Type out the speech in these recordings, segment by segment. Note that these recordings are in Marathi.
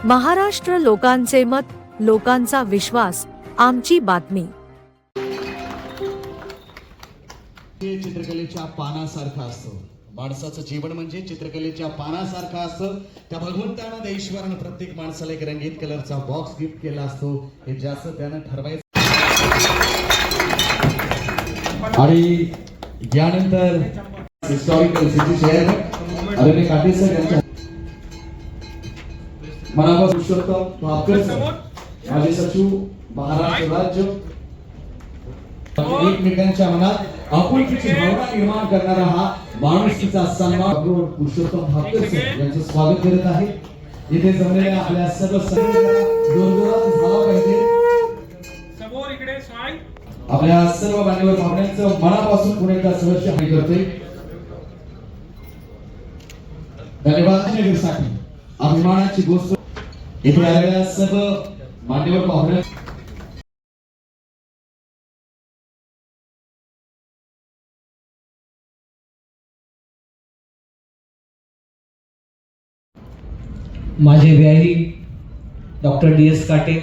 महाराष्ट्र लोकांचे मत, लोकांचा विश्वास, आमची बातमी। चित्रकलेच्या पानासारखा असतो। माणसाचं जीवन म्हणजे चित्रकलेच्या पानासारखं असतं। त्या भगवंतानं त्या ईश्वरानं प्रत्येक माणसाला एक रंगीत कलरचा बॉक्स गिफ्ट केला असतो। हे जास्त त्यानं ठरवायचं। आणि यानंतर हिस्टॉरिकल सिटी शेअर अरविंद काटे सर यांच्या मनापासून पुरुषोत्तम भापकर सर, माजी सचिव, महाराष्ट्र राज्य, एकमेकांच्या मनात आपुलकीची भावना निर्माण करणारा हा माणुसकीचा सन्मान पुरुषोत्तम भापकर सर यांचं स्वागत करत आहे। इथे जमलेल्या आपल्या सर्व जोरजोरात झाला पाहिजे। समोर इकडे स्वाई आपल्या सर्व मान्यवर पाहुण्यांचं मनापासून पुणे एकदा सहर्ष हाय करते। धन्यवाद साठी अभिमानाची गोष्ट इथे आलेल्या सर्व मान्यवर पाहुण्या माझे व्याही doctor DS Kate,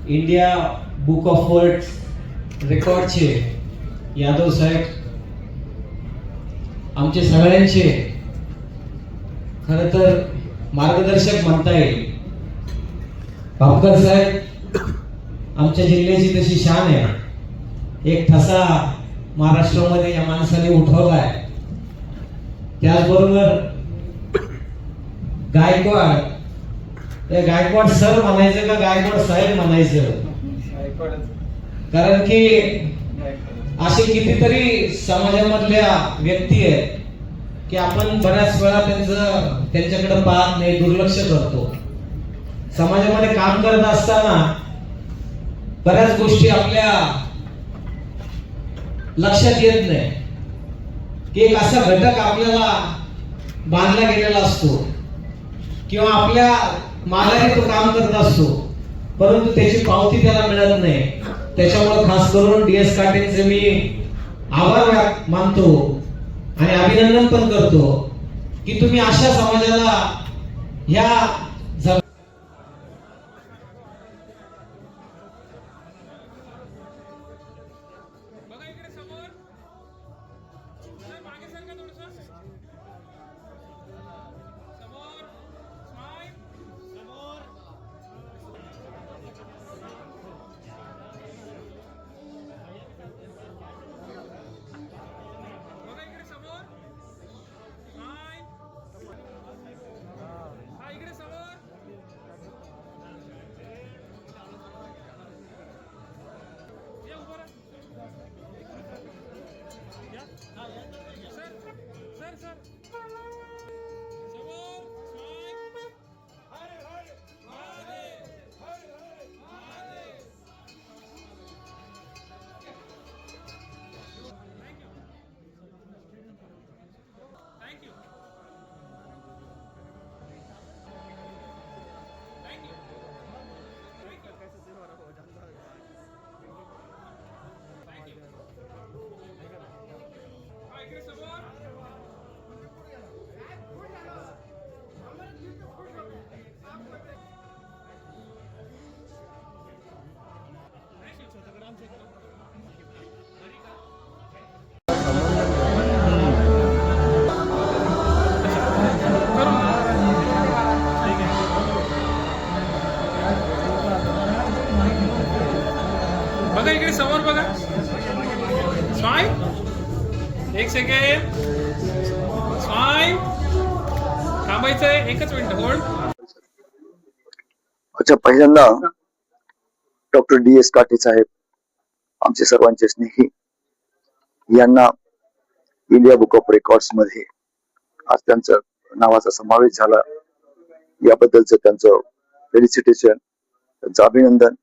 India Book of World रेकॉर्डचे यादव साहेब, आमचे सगळ्यांचे खरं तर मार्गदर्शक म्हणता येईल। भापकर साहेब आमच्या जिल्ह्याची तशी शान आहे। एक ठसा महाराष्ट्रामध्ये या माणसाने उठवलाय। त्याचबरोबर गायकवाड, त्या गायकवाड सर म्हणायचं का गायकवाड साहेब म्हणायचं, कारण की असे कितीतरी समाजामधल्या व्यक्ती आहेत की आपण बऱ्याच वेळा त्यांच्याकडे पाहत नाही, दुर्लक्ष करतो। समाजामध्ये काम करत असताना बऱ्याच गोष्टी आपल्या लक्षात येत नाही की एक असा घटक आपल्याला बांधला गेलेला असतो किंवा आपल्या मालाने तो काम करत असतो, परंतु त्याची पावती त्याला मिळत नाही। त्याच्यामुळे खास करून DS काटेंचे मी आभार मानतो आणि अभिनंदन पण करतो की तुम्ही अशा समाजाला ह्या बघा इकडे समोर बघा। स्वाई एक सेकंड, स्वाई थांबायचंय, एकच मिनिट होल्ड। अच्छा, पहिल्यांदा डॉक्टर DS काटे साहेब, आमचे सर्वांचे स्नेही, यांना इंडिया बुक ऑफ रेकॉर्ड्स मध्ये आज त्यांचं नावाचा समावेश झाला। याबद्दलचं त्यांचं फेलिसिटेशन, त्यांचं अभिनंदन,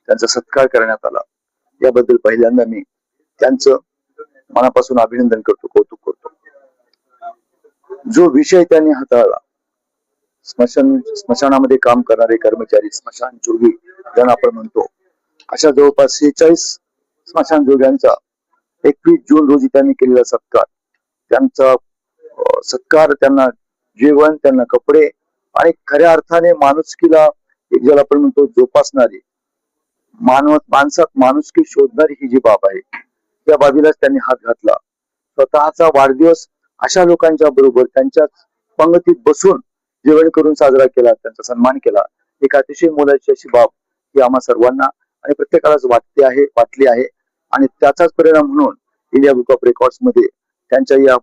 त्यांचा सत्कार करण्यात आला। याबद्दल पहिल्यांदा मी त्यांचं मनापासून अभिनंदन करतो, कौतुक करतो। जो विषय त्यांनी हाताळला, स्मशानामध्ये काम करणारे कर्मचारी, स्मशान जोगी ज्यांना आपण म्हणतो, अशा जवळपास 46 स्मशान जोग्यांचा 21 जून रोजी त्यांनी केलेला सत्कार, त्यांचा सत्कार त्यांना जेवण, त्यांना कपडे आणि खऱ्या अर्थाने माणुसकीला एक ज्याला आपण म्हणतो जोपासणारी माणसात माणुसकी शोधणारी ही जी बाब आहे, त्या बाबीलाच त्यांनी हात घातला. स्वतःचा वाढदिवस अशा लोकांच्या बरोबर त्यांच्याच पंगतीत बसून जेवण करून साजरा केला, त्यांचा सन्मान केला. एक अतिशय मोलाची अशी बाब ही आम्हा सर्वांना आणि प्रत्येकालाच वाटली आहे आणि त्याचाच परिणाम म्हणून इंडिया बुक ऑफ रेकॉर्ड्स मध्ये त्यांच्या या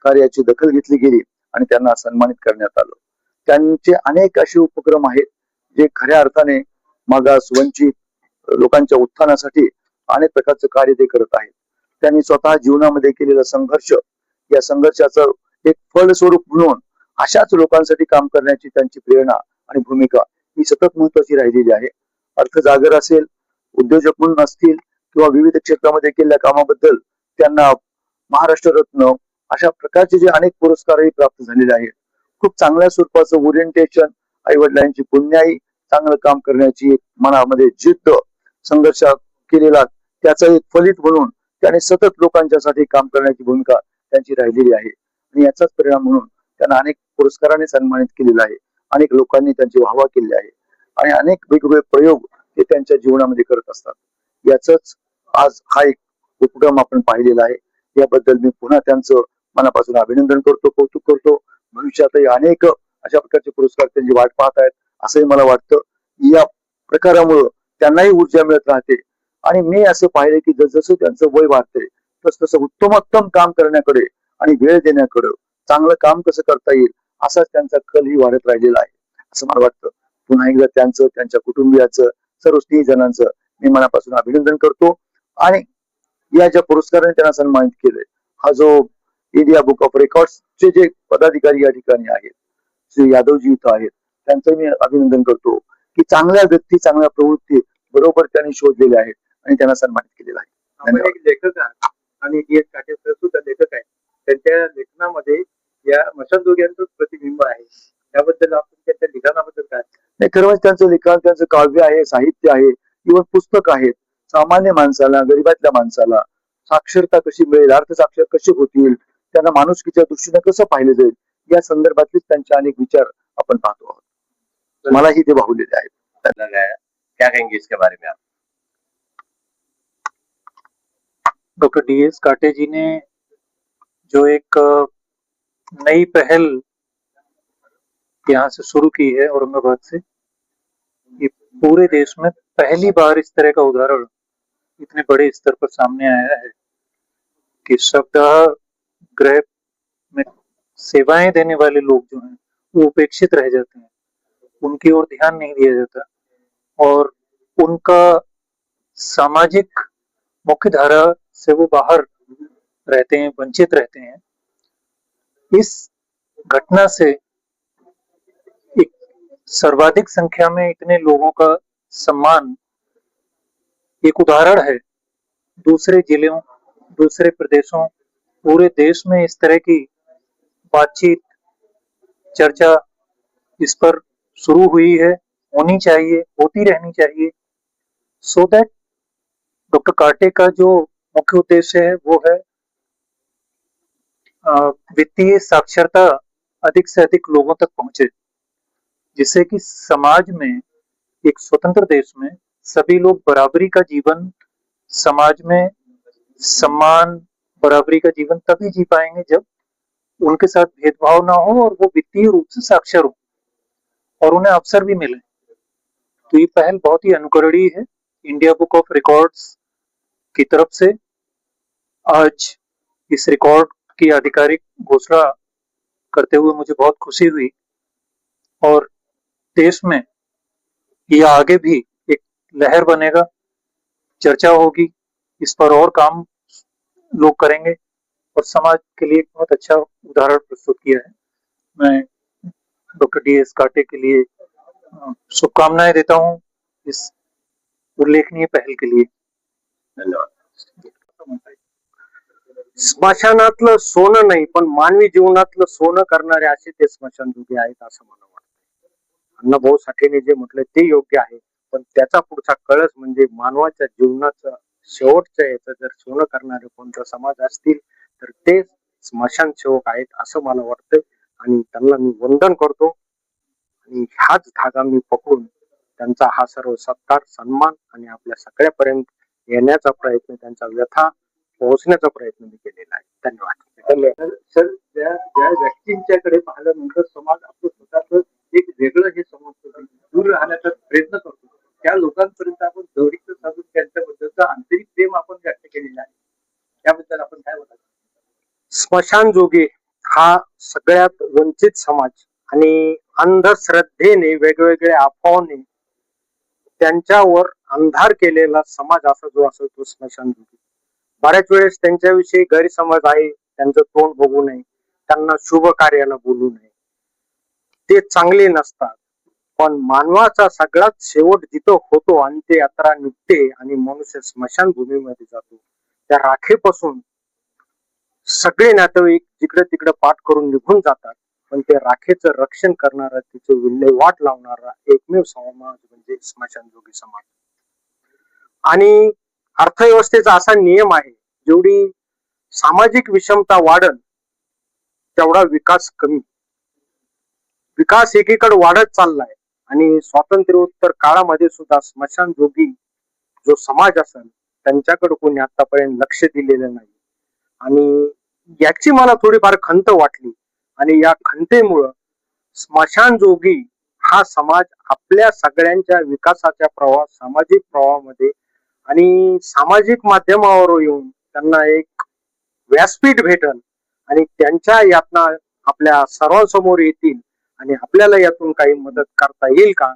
कार्याची दखल घेतली गेली आणि त्यांना सन्मानित करण्यात आलं. त्यांचे अनेक असे उपक्रम आहेत जे खऱ्या अर्थाने मागास वंचित लोकांच्या उत्थानासाठी अनेक प्रकारचं कार्य ते करत आहेत. त्यांनी स्वतः जीवनामध्ये केलेला संघर्ष, या संघर्षाचं एक फलस्वरूप म्हणून अशाच लोकांसाठी काम करण्याची त्यांची प्रेरणा आणि भूमिका ही सतत महत्वाची राहिलेली आहे. अर्थजागर असेल, उद्योजक म्हणून असतील किंवा विविध क्षेत्रामध्ये केलेल्या कामाबद्दल त्यांना महाराष्ट्र रत्न अशा प्रकारचे जे अनेक पुरस्कारही प्राप्त झालेले आहेत. खूप चांगल्या स्वरूपाचं ओरिएंटेशन, आई वडिलांची पुण्याई, चांगलं काम करण्याची एक मनामध्ये जिद्द, संघर्ष केलेला त्याचा एक फलित म्हणून त्याने सतत लोकांच्यासाठी काम करण्याची भूमिका त्यांची राहिलेली आहे आणि याचाच परिणाम म्हणून त्यांना अनेक पुरस्काराने सन्मानित केलेला आहे. अनेक लोकांनी त्यांची वाहवा केली आहे आणि अनेक वेगवेगळे प्रयोग ते त्यांच्या जीवनामध्ये करत असतात. याच आज हा एक उपक्रम आपण पाहिलेला आहे. याबद्दल मी पुन्हा त्यांचं मनापासून अभिनंदन करतो, कौतुक करतो. भविष्यातही अनेक अशा प्रकारचे पुरस्कार त्यांची वाट पाहत आहेत असंही मला वाटतं. या प्रकारामुळं त्यांनाही ऊर्जा मिळत राहते आणि मी असं पाहिलं की जसं त्यांचं वय वाढतंय तसं उत्तमोत्तम काम करण्याकडे आणि वेळ देण्याकडे, चांगलं काम कसं करता येईल असाच त्यांचा कलही वाढत राहिलेला आहे असं मला वाटतं. पुन्हा एकदा त्यांचं, त्यांच्या कुटुंबियाचं, सर्व 30 जणांचं मी मनापासून अभिनंदन करतो आणि या ज्या पुरस्काराने त्यांना सन्मानित केलंय, हा जो इंडिया बुक ऑफ रेकॉर्ड्सचे जे पदाधिकारी या ठिकाणी आहेत, श्री यादवजी इथं आहेत, त्यांचं मी अभिनंदन करतो की चांगल्या व्यक्ती, चांगल्या प्रवृत्ती बरोबर त्यांनी शोधलेल्या आहेत आणि त्यांना सन्मानित केलेला आहे. आपण एक लेखक आहात आणि DS काटे सर सुद्धा लेखक आहेत. त्यांच्या लेखनामध्ये या मशानजोग यांचं प्रतिबिंब आहे. त्याबद्दल आपण त्यांच्या लिखाणाबद्दल काय? नाही, खरं म्हणजे त्यांचं लिखाण, त्यांचं काव्य आहे, साहित्य आहे, इव्हन पुस्तक आहेत. सामान्य माणसाला, गरीबातल्या माणसाला साक्षरता कशी मिळेल, अर्थसाक्षर कसे होतील, त्यांना माणुसकीच्या दृष्टीने कसं पाहिलं जाईल, या संदर्भातलेच त्यांचे अनेक विचार आपण पाहतो आहोत. मलाही ते भावलेले आहेत. क्या कहेंगे इसके बारे में आप? डॉक्टर DS काटे जी ने जो एक नई पहल यहाँ से शुरू की है औरंगाबाद से, ये पूरे देश में पहली बार इस तरह का उदाहरण इतने बड़े स्तर पर सामने आया है कि शवदाह गृह में सेवाएं देने वाले लोग जो हैं वो उपेक्षित रह जाते हैं, उनकी ओर ध्यान नहीं दिया जाता और उनका सामाजिक मुख्य धारा से वो बाहर रहते हैं, वंचित रहते हैं. इस घटना से एक सर्वाधिक संख्या में इतने लोगों का सम्मान एक उदाहरण है. दूसरे जिलों, दूसरे प्रदेशों, पूरे देश में इस तरह की बातचीत, चर्चा इस पर शुरू हुई है, होनी चाहिए, होती रहनी चाहिए, सो दैट डॉक्टर काटे का जो मुख्य उद्देश्य है वो है वित्तीय साक्षरता अधिक से अधिक लोगों तक पहुंचे, जिससे कि समाज में, एक स्वतंत्र देश में सभी लोग बराबरी का जीवन, समाज में सम्मान, बराबरी का जीवन तभी जी पाएंगे जब उनके साथ भेदभाव ना हो और वो वित्तीय रूप से साक्षर हो और उन्हें अवसर भी मिले. तो ये पहल बहुत ही अनुकरणीय है. इंडिया बुक ऑफ रिकॉर्ड्स की तरफ से आज इस रिकॉर्ड की आधिकारिक घोषणा करते हुए मुझे बहुत खुशी हुई और देश में यह आगे भी एक लहर बनेगा, चर्चा होगी, इस पर और काम लोग करेंगे और समाज के लिए एक बहुत अच्छा उदाहरण प्रस्तुत किया है. मैं डॉक्टर DS काटे के लिए शुभकामनाएं देता हूं इस उल्लेखनीय पहल के लिए. धन्यवाद. स्मशानातलं सोनं नाही पण मानवी जीवनातलं सोनं करणारे असे ते स्मशानभूमी आहेत असं मला वाटतं. अण्णाभाऊ साठेने जे म्हटलं ते योग्य आहे, पण त्याचा पुढचा कळस म्हणजे मानवाच्या जीवनाचं शेवटच्या याचं जर सोनं करणारे कोणता समाज असतील तर ते स्मशान सेवक आहेत असं मला वाटतं. आणि त्यांना मी वंदन करतो आणि ह्याच धागा मी पकडून त्यांचा हा सर्व सत्कार सन्मान आणि आपल्या सगळ्यापर्यंत येण्याचा प्रयत्न, त्यांचा व्यथा पोहोचण्याचा प्रयत्न मी केलेला आहे. धन्यवाद. सर, ज्या व्यक्तींच्याकडे पाहिल्यानंतर समाज आपलं स्वतःच एक वेगळं हे समजतो, दूर राहण्याचा प्रयत्न करतो, त्या लोकांपर्यंत आपण जवळीक साधून त्यांच्याबद्दलचं आंतरिक प्रेम आपण व्यक्त केलेलं आहे. त्याबद्दल आपण काय बोलाल? स्मशानजोगी हा सगळ्यात वंचित समाज आणि अंधश्रद्धेने वेगवेगळ्या अफवाने त्यांच्यावर अंधार केलेला समाज असा जो असेल तो स्मशानजोगी. बऱ्याच वेळेस त्यांच्याविषयी गैरसमज आहे, त्यांचं तोंड बघू नये, त्यांना शुभ कार्याला बोलू नये, ते चांगले नसतात. पण मानवाचा सगळ्यात शेवट जिथं होतो आणि ते यात्रा निघते आणि मनुष्य स्मशानभूमीमध्ये जातो, त्या राखेपासून सगळे नातेवाईक जिकडे तिकडे पाठ करून निघून जातात. पण ते राखेचं रक्षण करणारा, तिचे विल्हेवाट लावणारा एकमेव समाज म्हणजे स्मशानजोगी समाज. आणि अर्थव्यवस्थेचा असा नियम आहे, जेवढी सामाजिक विषमता वाढल तेवढा विकास कमी. विकास एकीकडे वाढत चाललाय आणि स्वातंत्र्योत्तर काळामध्ये सुद्धा स्मशानजोगी जो समाज असेल त्यांच्याकडे कोणी आतापर्यंत लक्ष दिलेलं नाही. आणि याची मला थोडीफार खंत वाटली आणि या खंतेमुळं स्मशानजोगी हा समाज आपल्या सगळ्यांच्या विकासाच्या प्रवाह, सामाजिक प्रवाहामध्ये आणि सामाजिक माध्यमावर येऊन त्यांना एक व्यासपीठ भेटल आणि त्यांच्या यातना आपल्या सर्वांसमोर येतील आणि आपल्याला यातून काही मदत करता येईल का.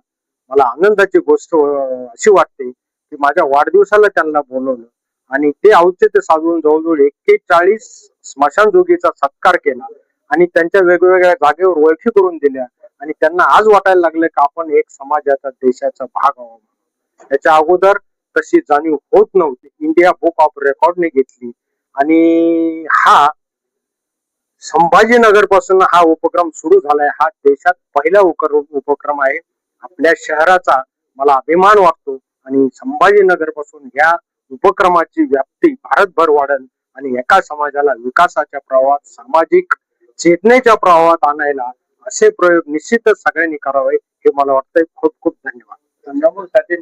मला आनंदाची गोष्ट अशी वाटते की माझ्या वाढदिवसाला त्यांना बोलवलं आणि ते औचित्य साधून जवळजवळ 41 स्मशानजोगीचा सत्कार केला आणि त्यांच्या वेगवेगळ्या जागेवर ओळखी करून दिल्या आणि त्यांना आज वाटायला लागलं की आपण एक समाजाचा, देशाचा भाग आहोत. याच्या अगोदर तशी जाणीव होत नव्हती. इंडिया बुक ऑफ रेकॉर्डने घेतली आणि हा संभाजीनगर पासून हा उपक्रम सुरू झालाय. हा देशात पहिला उपक्रम आहे. आपल्या शहराचा मला अभिमान वाटतो आणि संभाजीनगर पासून या उपक्रमाची व्याप्ती भारतभर वाढेल आणि एका समाजाला विकासाच्या प्रवाहात, सामाजिक चेतनेच्या प्रवाहात आणायला असे प्रयोग निश्चितच सगळ्यांनी करावे हे मला वाटतंय. खूप खूप धन्यवाद. संगमपूर साठी